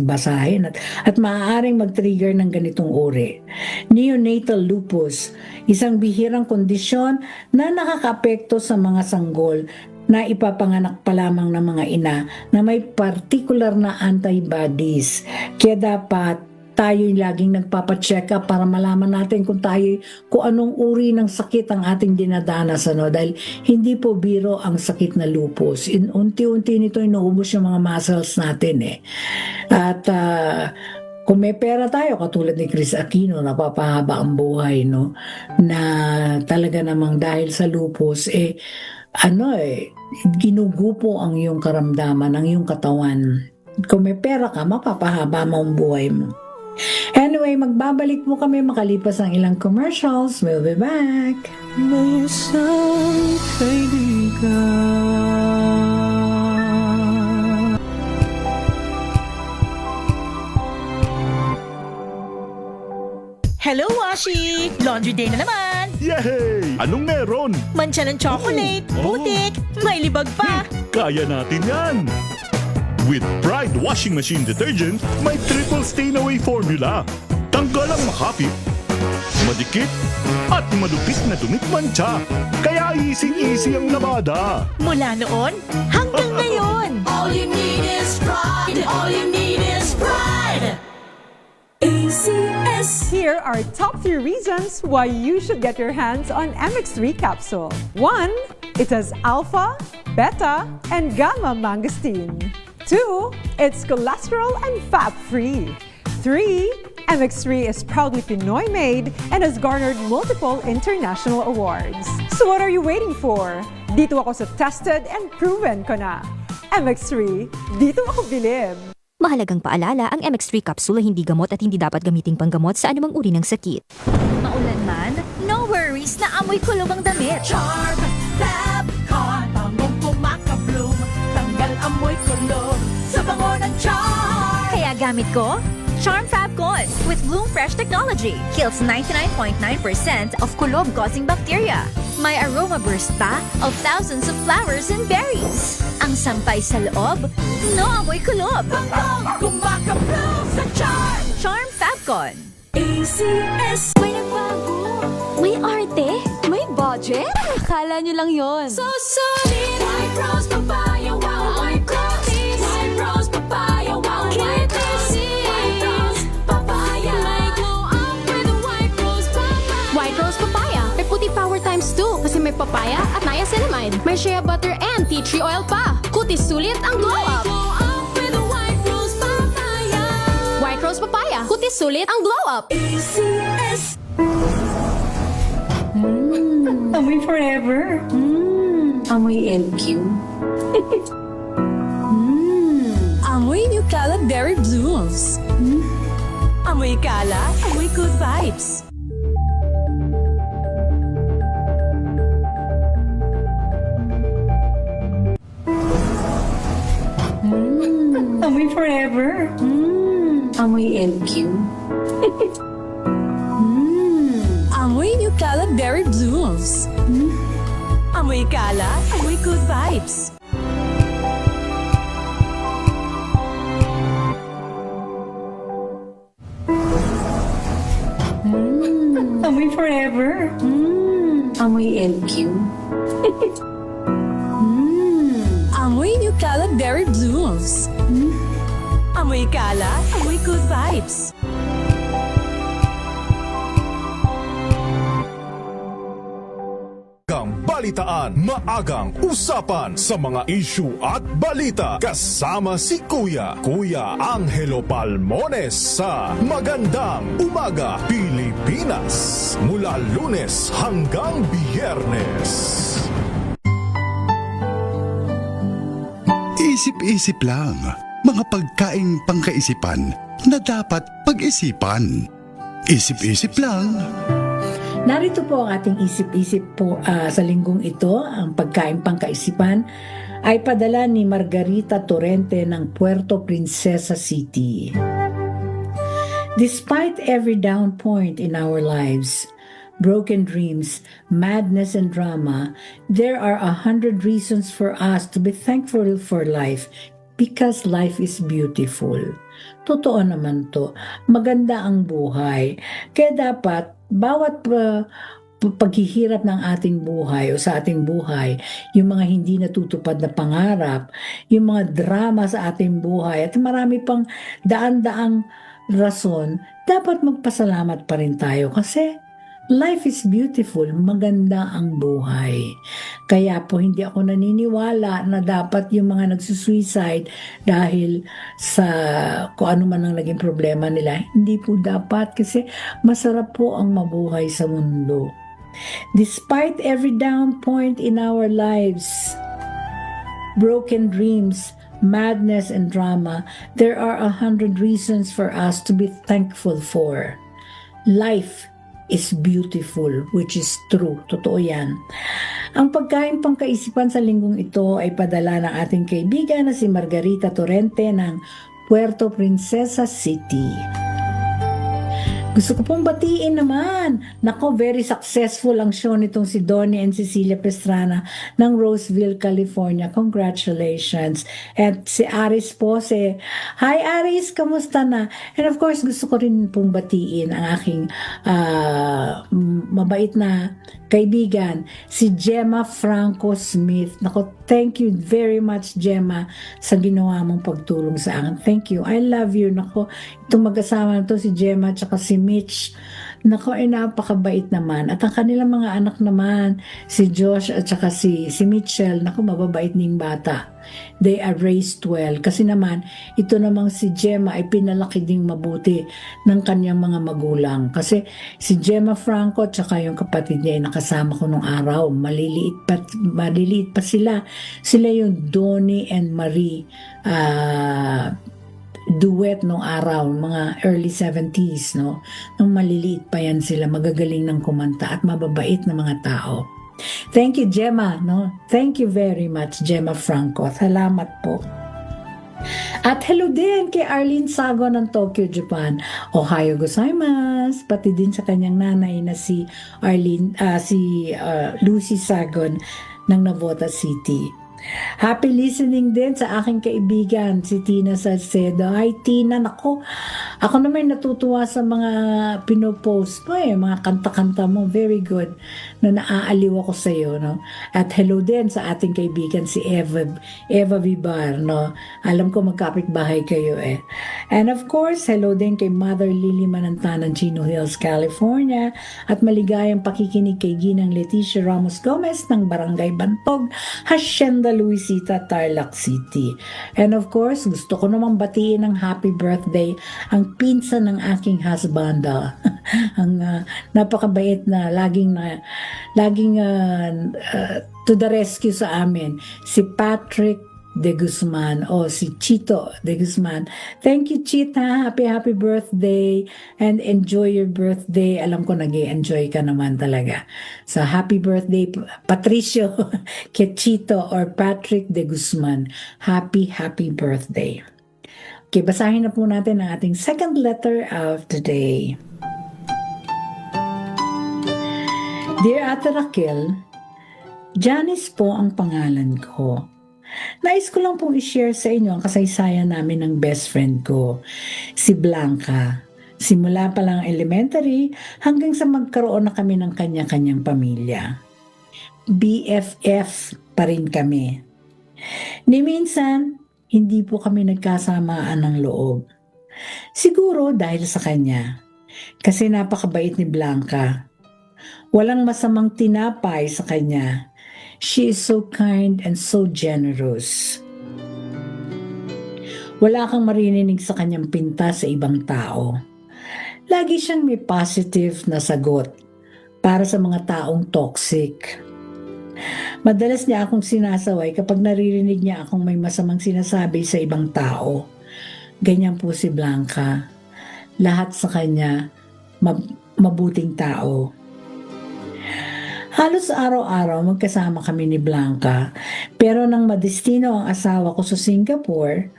basahin at maaaring mag-trigger ng ganitong uri. Neonatal lupus, isang bihirang kondisyon na nakakaapekto sa mga sanggol na ipapanganak pa lamang ng mga ina na may particular na antibodies. Kaya dapat tayo laging nagpapacheck up para malaman natin kung anong uri ng sakit ang ating dinadanas, dahil hindi po biro ang sakit na lupus. Unti-unti nito inuubos yung mga muscles natin At kung may pera tayo, katulad ni Chris Aquino, napapahaba ang buhay, na talaga namang dahil sa lupus, ginugupo ang iyong karamdaman, ang iyong katawan. Kung may pera ka, mapapahaba mo ang buhay mo. Anyway, magbabalik po kami makalipas ang ilang commercials. We'll be back. May isang kaibigan. Hello, Washi! Laundry day na naman! Yay! Anong meron? Mancha ng chocolate, putik, may libag pa! Kaya natin yan! With Pride Washing Machine Detergent, may triple stain-away formula. Tanggal ang makapit, madikit, at malupit na dumit-mancha. Kaya easy-easy ang labada. Mula noon hanggang ngayon! All you need is pride! All you need is pride! ACS! Here are top 3 reasons why you should get your hands on MX3 capsule. 1. It has alpha, beta, and gamma mangosteen. 2. It's cholesterol and fat-free. 3. MX3 is proudly Pinoy-made and has garnered multiple international awards. So what are you waiting for? Dito ako sa tested and proven ko na. MX3, dito ako bilib. Mahalagang paalala, ang MX3 capsule ay hindi gamot at hindi dapat gamiting panggamot sa anumang uri ng sakit. Maulan man, no worries na amoy kulog ang damit. Charm, Fabcon, bangong pumakabloom, tanggal amoy kulog sa bango ng charm. Kaya gamit ko, Charm Fabcon with Bloom Fresh technology. Kills 99.9% of kulob-causing bacteria. May aroma burst pa of thousands of flowers and berries. Ang sampay sa loob, no amoy kulob. Bangong kumakabloom sa charm. Charm Fabcon. ACS. May nagbago. May arte. May budget. Akala nyo lang yon. So solid. White rose papaya, wow, white rose. White rose papaya, wow, white rose. White rose papaya. May glow up with white rose papaya. White rose papaya. May puti power times 2 kasi may papaya at niacinamide. May shea butter and tea tree oil pa. Kutis sulit ang glow up. Glow up with white rose papaya. White rose papaya. Kutis sulit ang glow up. ACS. Amoy forever. Amoy LQ. Amoy New Cala Berry Blooms. Amoy kala, amoy good vibes. Amoy forever. Amoy LQ. Amoy New Cala Berry Blooms. Amoy Cala, amoy good vibes. Amoy forever. Amoy LQ. Amoy New Cala Berry Blooms. Amoy Cala, amoy good vibes. Balitaan, maagang usapan sa mga issue at balita kasama si Kuya Angelo Palmones sa Magandang Umaga Pilipinas mula Lunes hanggang Biyernes. Isip-isip lang, mga pagkaing pangkaisipan na dapat pag-isipan. Isip-isip lang. Narito po ang ating isip-isip po sa linggong ito. Ang pagkain pangkaisipan ay padala ni Margarita Torrente ng Puerto Princesa City. Despite every down point in our lives, broken dreams, madness and drama, there are 100 reasons for us to be thankful for life because life is beautiful. Totoo naman to. Maganda ang buhay. Kaya dapat bawat paghihirap ng ating buhay o sa ating buhay, yung mga hindi natutupad na pangarap, yung mga drama sa ating buhay at marami pang daan-daang rason, dapat magpasalamat pa rin tayo kasi life is beautiful, maganda ang buhay. Kaya po hindi ako naniniwala na dapat yung mga nagsusuicide dahil sa kung ano man ang naging problema nila. Hindi po dapat kasi masarap po ang mabuhay sa mundo. Despite every down point in our lives, broken dreams, madness and drama, there are 100 reasons for us to be thankful for. Life is beautiful, which is true. Totoo yan. Ang pagkain pangkaisipan sa linggong ito ay padala ng ating kaibigan na si Margarita Torrente ng Puerto Princesa City. Gusto ko pong batiin naman. Nako, very successful ang show nitong si Donnie and Cecilia Pastrana ng Roseville, California. Congratulations. At si Aris po, hi Aris, kamusta na? And of course, gusto ko rin pong batiin ang aking mabait na kaibigan, si Gemma Franco Smith. Nako, thank you very much, Gemma, sa ginawa mong pagtulong sa akin. Thank you. I love you. Nako, itong mag-asawa na to, si Gemma at si Mitch. Nako, ay napakabait naman. At ang kanilang mga anak naman, si Josh at saka si Mitchell, nako, mababait ning bata. They are raised well. Kasi naman, ito namang si Gemma ay pinalaki ding mabuti ng kanyang mga magulang. Kasi si Gemma Franco at saka yung kapatid niya ay nakasama ko nung araw. Maliliit pa sila. Sila yung Donnie and Marie duet nung araw, mga early 70s, no? Nung maliliit pa yan sila, magagaling ng kumanta at mababait na mga tao. Thank you, Gemma, no? Thank you very much, Gemma Franco. Salamat po. At hello din kay Arlene Sago ng Tokyo, Japan. Ohayo gozaimasu. Pati din sa kanyang nanay na si Lucy Sagon ng Navota City. Happy listening din sa aking kaibigan, si Tina Salcedo. Hi Tina, nako, ako naman natutuwa sa mga pinopost mo mga kanta-kanta mo, very good, na naaaliw ako sa iyo, no? At hello din sa ating kaibigan si Eva Vibar, no? Alam ko magkapit-bahay kayo And of course, hello din kay Mother Lily Manantanan, Chino Hills, California, at maligayang pakikinig kay Ginang Leticia Ramos Gomez ng Barangay Bantog, Hacienda Luisita, Tarlac City. And of course, gusto ko namang batiin ng happy birthday ang pinsan ng aking husband. Ang napakabait na laging to the rescue sa amin, si Patrick De Guzman o si Chito De Guzman. Thank you, Chita. Happy birthday and enjoy your birthday. Alam ko nag-i-enjoy ka naman talaga. So happy birthday Patricio kay Chito or Patrick De Guzman. Happy birthday. Okay, basahin na po natin ang ating second letter of the day. Dear Ate Raquel, Janice po ang pangalan ko. Nais ko lang pong i-share sa inyo ang kasaysayan namin ng best friend ko, si Blanca. Simula pa lang elementary hanggang sa magkaroon na kami ng kanya-kanyang pamilya. BFF pa rin kami. Ni minsan, hindi po kami nagkasamaan ng loob. Siguro dahil sa kanya. Kasi napakabait ni Blanca. Walang masamang tinapay sa kanya. She is so kind and so generous. Wala kang marinig sa kanyang pinta sa ibang tao. Lagi siyang may positive na sagot para sa mga taong toxic. Madalas niya akong sinasaway kapag naririnig niya akong may masamang sinasabi sa ibang tao. Ganyan po si Blanca. Lahat sa kanya, mabuting tao. Halos araw-araw magkasama kami ni Blanca, pero nang madestino ang asawa ko sa Singapore,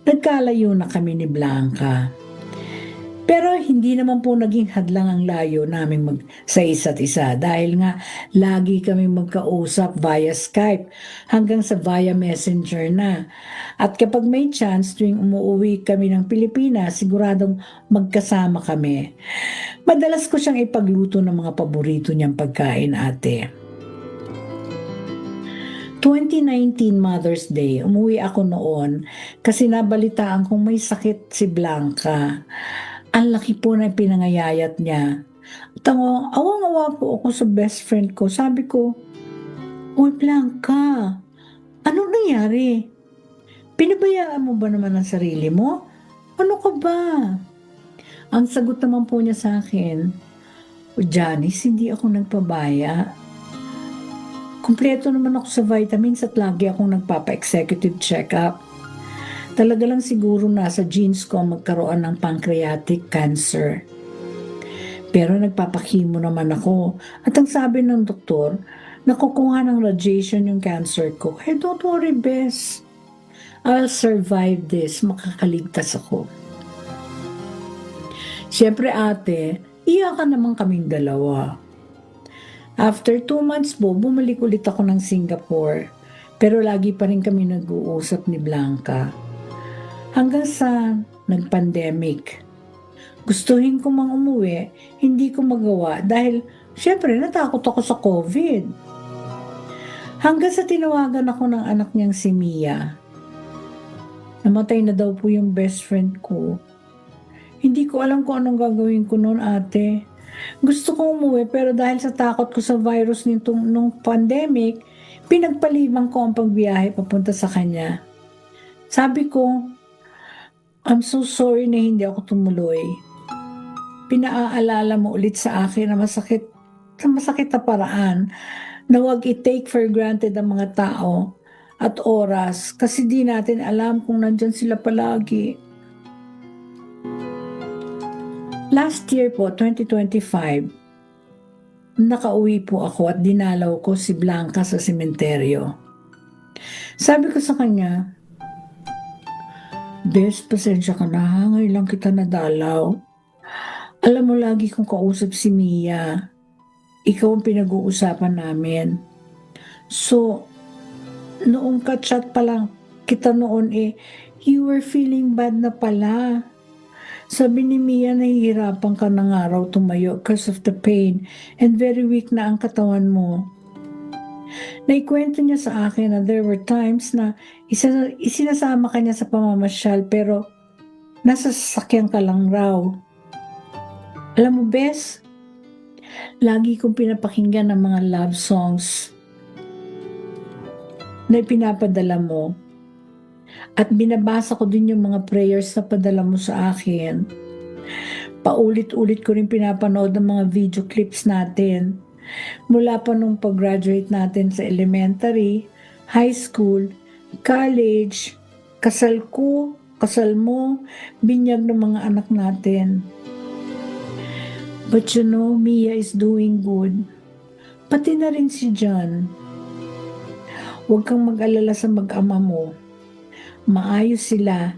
nagkalayo na kami ni Blanca. Pero hindi naman po naging hadlang ang layo namin sa isa't isa dahil nga lagi kami magkausap via Skype hanggang sa via Messenger na. At kapag may chance tuwing umuwi kami ng Pilipinas, siguradong magkasama kami. Madalas ko siyang ipagluto ng mga paborito niyang pagkain, ate. 2019 Mother's Day, umuwi ako noon kasi nabalitaan kong may sakit si Blanca. Ang laki po na pinangayayat niya. Awang-awa po ako sa best friend ko. Sabi ko, Uy Blanca, anong nangyari? Pinabayaan mo ba naman ang sarili mo? Ano ka ba? Ang sagot naman po niya sa akin, Janice, hindi ako nagpabaya. Kumpleto naman ako sa vitamins at lagi akong nagpapa-executive check-up. Talaga lang siguro nasa genes ko ang magkaroon ng pancreatic cancer. Pero nagpapakimo naman ako. At ang sabi ng doktor, nakukuha ng radiation yung cancer ko. Hey, don't worry, Bess. I'll survive this. Makakaligtas ako. Siyempre ate, iyakan naman kaming dalawa. After 2 months po, bumalik ulit ako ng Singapore. Pero lagi pa rin kami nag-uusap ni Blanca. Hanggang sa nag-pandemic. Gustuhin ko mang umuwi, hindi ko magawa dahil syempre natakot ako sa COVID. Hanggang sa tinawagan ako ng anak niyang si Mia. Namatay na daw po yung best friend ko. Hindi ko alam kung anong gagawin ko noon, ate. Gusto ko umuwi pero dahil sa takot ko sa virus nung pandemic, pinagpaliban ko ang pagbiyahe papunta sa kanya. Sabi ko, I'm so sorry na hindi ako tumuloy. Pinaaalala mo ulit sa akin na masakit na paraan na huwag i-take for granted ang mga tao at oras kasi di natin alam kung nandyan sila palagi. Last year po, 2025, nakauwi po ako at dinalaw ko si Blanca sa sementeryo. Sabi ko sa kanya, Bes, pasensya ka na, ngayon lang kita nadalaw. Alam mo, lagi kong kausap si Mia. Ikaw ang pinag-uusapan namin. So, noong ka-chat pa lang kita noon you were feeling bad na pala. Sabi ni Mia, nahihirapan ka na nga raw tumayo because of the pain and very weak na ang katawan mo. Naikwento niya sa akin na there were times na isinasama ka niya sa pamamasyal pero nasa sasakyan ka lang raw. Alam mo, Bes, lagi kong pinapakinggan ng mga love songs na ipinapadala mo at binabasa ko din yung mga prayers na padala mo sa akin. Paulit-ulit ko rin pinapanood ng mga video clips natin. Mula pa nung pag-graduate natin sa elementary, high school, college, kasal ko, kasal mo, binyag ng mga anak natin. But you know, Mia is doing good. Pati na rin si John. Huwag kang mag-alala sa mag-ama mo. Maayos sila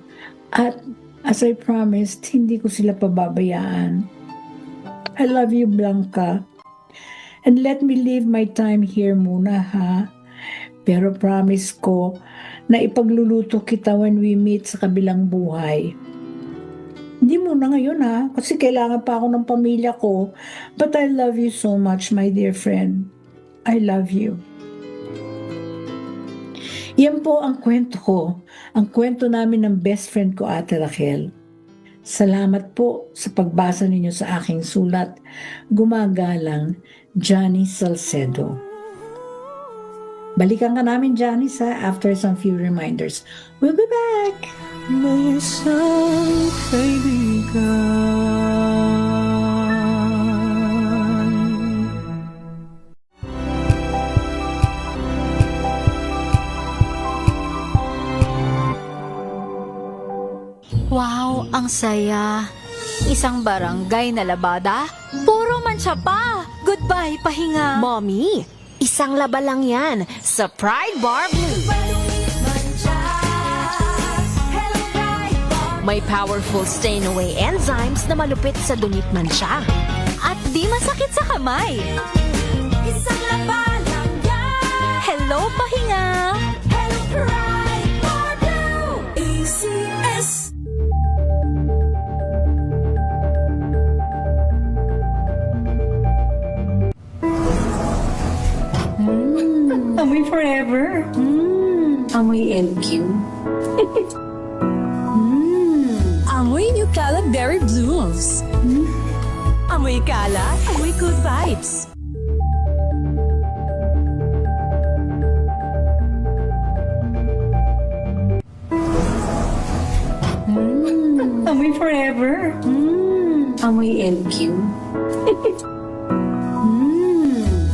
at As I promised, hindi ko sila pababayaan. I love you, Blanca. And let me leave my time here muna, ha? Pero promise ko na ipagluluto kita when we meet sa kabilang buhay. Hindi muna ngayon, ha? Kasi kailangan pa ako ng pamilya ko. But I love you so much, my dear friend. I love you. Yan po ang kwento ko. Ang kwento namin ng best friend ko, Ate Raquel. Salamat po sa pagbasa ninyo sa aking sulat. Gumagalang, Johnny Salcedo. Balikan ka namin, Johnny, after some few reminders. We'll be back! May isang kaibigan. Wow, ang saya. Isang barangay na labada, puro mancha pa. Goodbye, pahinga. Mommy, isang laba lang yan sa Pride Bar Blue. May powerful stain-away enzymes na malupit sa dumit mancha. At di masakit sa kamay. Isang laba lang yan. Hello, pahinga. Hello, Pride Bar Blue. ACS. Amoy forever. Amoy LQ. Amoy New Calaberry Blues. Amoy kalat, amoy good vibes. Amoy forever. Amoy LQ.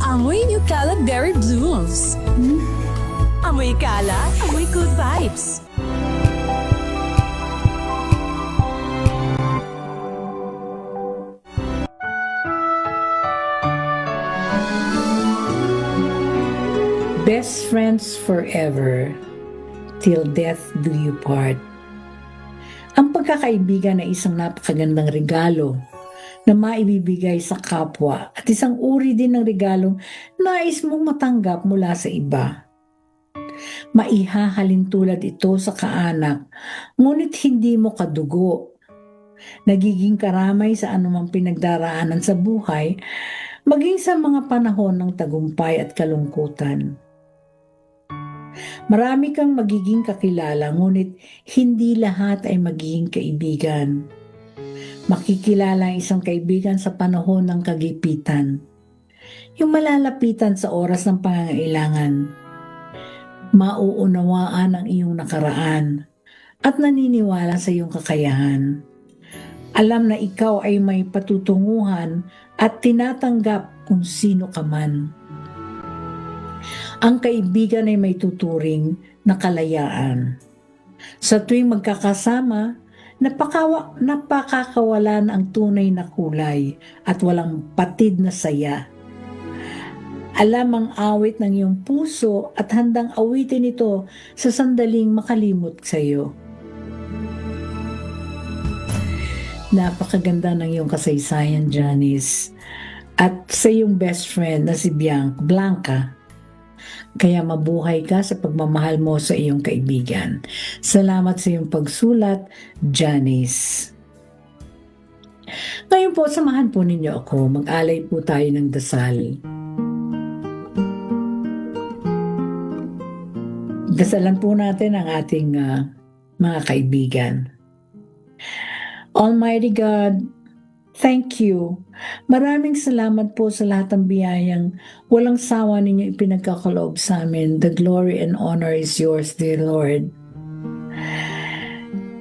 Amoy New Calaberry Blues. Amoy kalat, amoy good vibes. Best friends forever, till death do you part. Ang pagkakaibigan ay isang napakagandang regalo na maibibigay sa kapwa at isang uri din ng regalong nais mong matanggap mula sa iba. Maihahalin tulad ito sa kaanak, ngunit hindi mo kadugo. Nagiging karamay sa anumang pinagdaraanan sa buhay, maging sa mga panahon ng tagumpay at kalungkutan. Marami kang magiging kakilala, ngunit hindi lahat ay magiging kaibigan. Makikilala ang isang kaibigan sa panahon ng kagipitan. Yung malalapitan sa oras ng pangangailangan. Mauunawaan ang iyong nakaraan at naniniwala sa iyong kakayahan. Alam na ikaw ay may patutunguhan at tinatanggap kung sino ka man. Ang kaibigan ay may tuturing na kalayaan. Sa tuwing magkakasama, napakakawalan ang tunay na kulay at walang patid na saya. Alam ang awit ng iyong puso at handang awitin ito sa sandaling makalimot sa iyo. Napakaganda ng iyong kasaysayan, Janice. At sa iyong best friend na si Blanca. Kaya mabuhay ka sa pagmamahal mo sa iyong kaibigan. Salamat sa iyong pagsulat, Janice. Ngayon po, samahan po ninyo ako. Mag-alay po tayo ng dasal. Dasalan po natin ang ating mga kaibigan. Almighty God, thank you. Maraming salamat po sa lahat ng biyayang walang sawa ninyo ipinagkakaloob sa amin. The glory and honor is yours, dear Lord.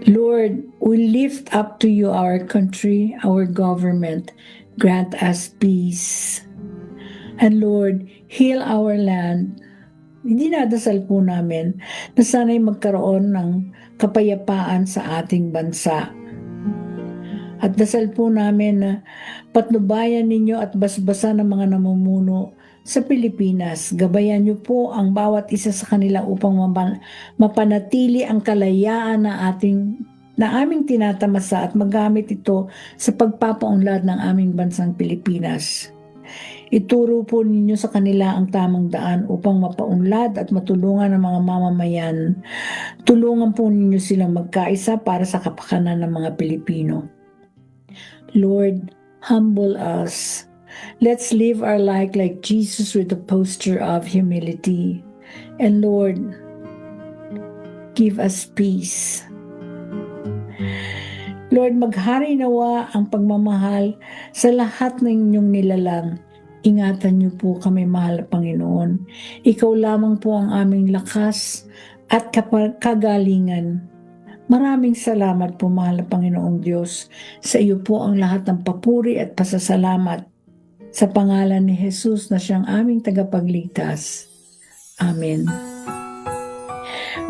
Lord, we lift up to you our country, our government. Grant us peace. And Lord, heal our land. Hindi nadasal po namin na sana'y magkaroon ng kapayapaan sa ating bansa. At dasal po namin na patnubayan ninyo at basbasan ng mga namumuno sa Pilipinas. Gabayan niyo po ang bawat isa sa kanila upang mapanatili ang kalayaan na ating na aming tinatamasa at magamit ito sa pagpapaunlad ng aming bansang Pilipinas. Ituro po ninyo sa kanila ang tamang daan upang mapaunlad at matulungan ang mga mamamayan. Tulungan po ninyo silang magkaisa para sa kapakanan ng mga Pilipino. Lord, humble us. Let's live our life like Jesus with a posture of humility. And Lord, give us peace. Lord, maghari nawa ang pagmamahal sa lahat ng inyong nilalang. Ingatan niyo po kami, mahal na Panginoon. Ikaw lamang po ang aming lakas at kagalingan. Maraming salamat po, mahal na Panginoong Diyos. Sa iyo po ang lahat ng papuri at pasasalamat. Sa pangalan ni Jesus na siyang aming tagapagligtas. Amen.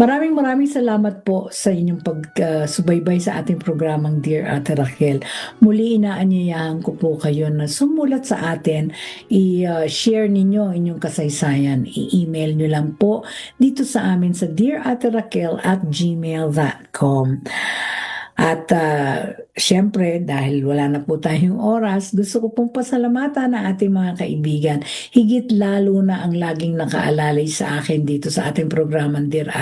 Maraming salamat po sa inyong pagsubaybay sa ating programang Dear Ate Raquel. Muli inaanyayahan ko po kayo na sumulat sa atin, i-share ninyo inyong kasaysayan. I-email nyo lang po dito sa amin sa dearateraquel@gmail.com. At syempre, dahil wala na po tayong oras, gusto ko pong pasalamatan ang ating mga kaibigan. Higit lalo na ang laging nakaalalay sa akin dito sa ating programang Dear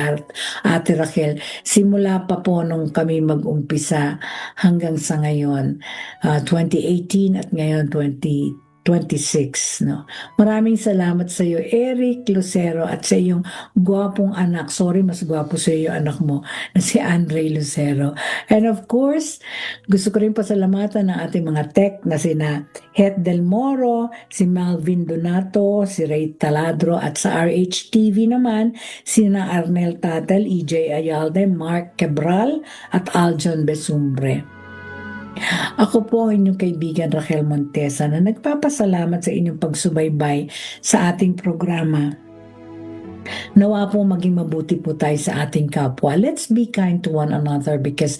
Ate Raquel. Simula pa po nung kami mag-umpisa hanggang sa ngayon, 2018 at ngayon 2026. No? Maraming salamat sa iyo, Eric Lucero, at sa iyong gwapong anak. Sorry, mas gwapo sa iyo anak mo na si Andre Lucero. And of course, gusto ko rin pasalamatan ng ating mga tech na sina Het Del Moro, si Malvin Donato, si Ray Taladro, at sa RHTV naman, sina Arnel Tatel, EJ Ayalde, Mark Cabral, at Aljon Besumbre. Ako po ang inyong kaibigan Raquel Montesa na nagpapasalamat sa inyong pagsubaybay sa ating programa. Nawa po maging mabuti po tayo sa ating kapwa. Let's be kind to one another because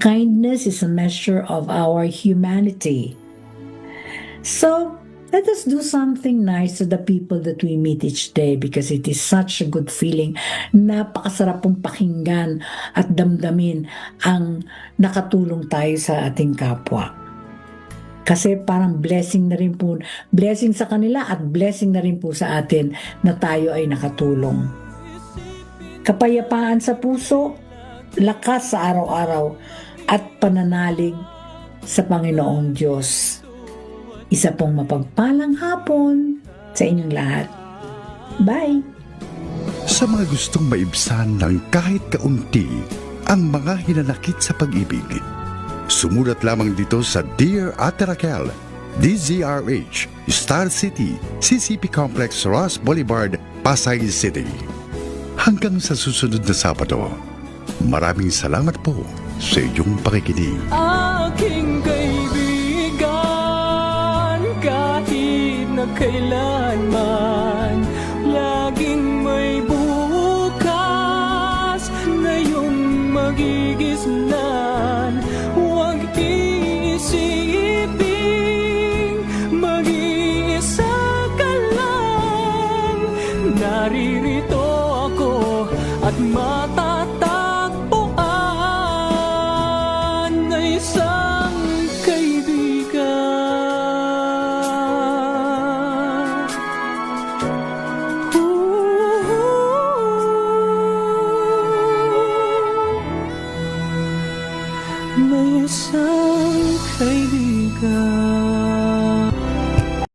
kindness is a measure of our humanity. So, let us do something nice to the people that we meet each day because it is such a good feeling. Napakasarap pong pakinggan at damdamin ang nakatulong tayo sa ating kapwa. Kasi parang blessing na rin po, blessing sa kanila at blessing na rin po sa atin na tayo ay nakatulong. Kapayapaan sa puso, lakas sa araw-araw at pananalig sa Panginoong Diyos. Isa pong mapagpalang hapon sa inyong lahat. Bye! Sa mga gustong maibsan ng kahit kaunti ang mga hinanakit sa pag-ibig, sumulat lamang dito sa Dear Ate Raquel, DZRH, Star City, CCP Complex, Ross Boulevard, Pasay City. Hanggang sa susunod na Sabado, maraming salamat po sa iyong pakikinig. Aking kaibigan, kahit na kailanman, laging may bukas na iyong magigisnan. Huwag iisipin, mag-iisa ka lang. Naririto ako at mata